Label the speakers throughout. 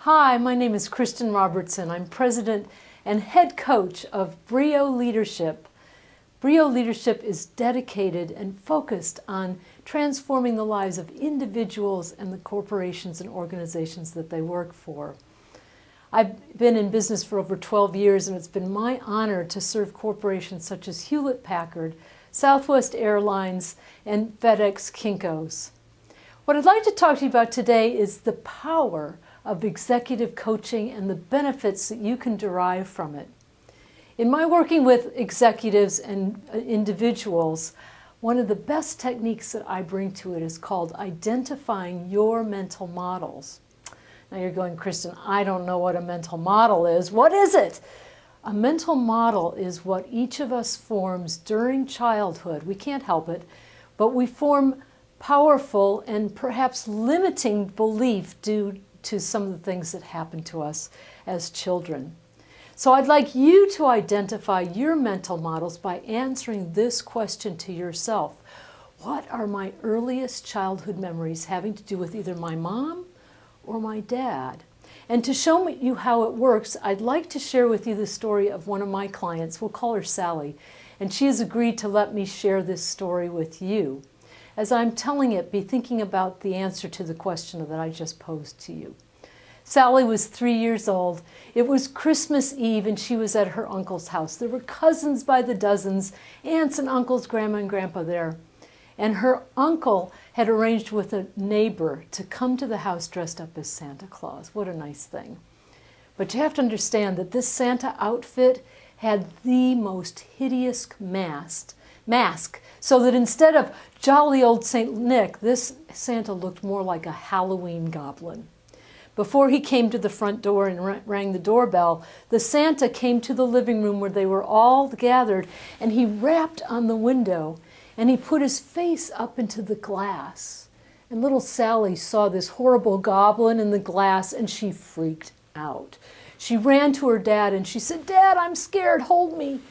Speaker 1: Hi, my name is Kristin Robertson. I'm president and head coach of Brio Leadership. Brio Leadership is dedicated and focused on transforming the lives of individuals and the corporations and organizations that they work for. I've been in business for over 12 years, and it's been my honor to serve corporations such as Hewlett-Packard, Southwest Airlines, and FedEx Kinko's. What I'd like to talk to you about today is the power of executive coaching and the benefits that you can derive from it. In my working with executives and individuals, one of the best techniques that I bring to it is called identifying your mental models. Now you're going, Kristin, I don't know what a mental model is. What is it? A mental model is what each of us forms during childhood. We can't help it, but we form powerful and perhaps limiting belief due to some of the things that happen to us as children. So I'd like you to identify your mental models by answering this question to yourself. What are my earliest childhood memories having to do with either my mom or my dad? And to show you how it works, I'd like to share with you the story of one of my clients. We'll call her Sally. And she has agreed to let me share this story with you. As I'm telling it, be thinking about the answer to the question that I just posed to you. Sally was 3 years old. It was Christmas Eve, and she was at her uncle's house. There were cousins by the dozens, aunts and uncles, grandma and grandpa there. And her uncle had arranged with a neighbor to come to the house dressed up as Santa Claus. What a nice thing. But you have to understand that this Santa outfit had the most hideous mask, so that instead of jolly old St. Nick, this Santa looked more like a Halloween goblin. Before he came to the front door and rang the doorbell, the Santa came to the living room where they were all gathered, and he rapped on the window, and he put his face up into the glass. And little Sally saw this horrible goblin in the glass, and she freaked out. She ran to her dad, and she said, "Dad, I'm scared, hold me."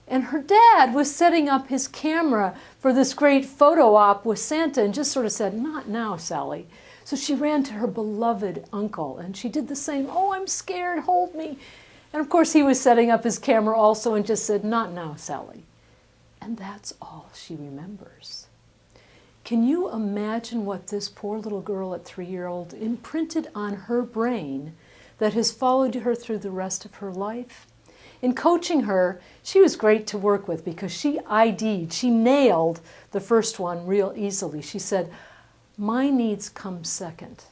Speaker 1: And her dad was setting up his camera for this great photo op with Santa and just sort of said, "Not now, Sally." So she ran to her beloved uncle, and she did the same. "Oh, I'm scared, hold me." And of course he was setting up his camera also and just said, "Not now, Sally." And that's all she remembers. Can you imagine what this poor little girl at 3 years old imprinted on her brain that has followed her through the rest of her life? In coaching her, she was great to work with because she nailed the first one real easily. She said, "My needs come second."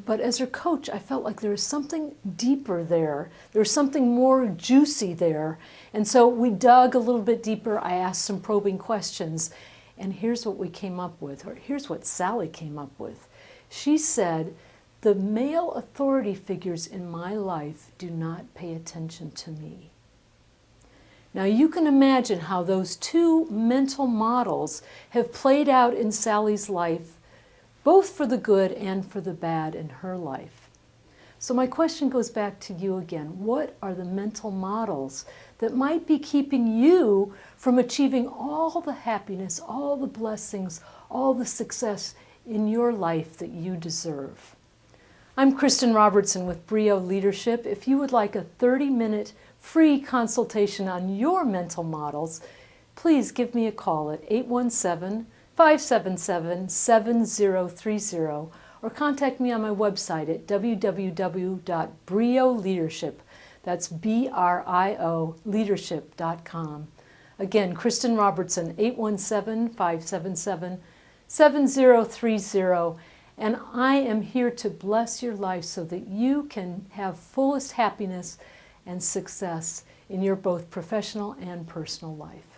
Speaker 1: But as her coach, I felt like there was something deeper there. There was something more juicy there. And so we dug a little bit deeper. I asked some probing questions. And here's what we came up with, or here's what Sally came up with. She said, "The male authority figures in my life do not pay attention to me." Now you can imagine how those two mental models have played out in Sally's life, both for the good and for the bad in her life. So my question goes back to you again. What are the mental models that might be keeping you from achieving all the happiness, all the blessings, all the success in your life that you deserve? I'm Kristin Robertson with Brio Leadership. If you would like a 30-minute free consultation on your mental models, please give me a call at 817-577-7030 or contact me on my website at www.brioleadership. That's BRIO leadership.com. Again, Kristin Robertson, 817-577-7030. And I am here to bless your life so that you can have fullest happiness and success in your both professional and personal life.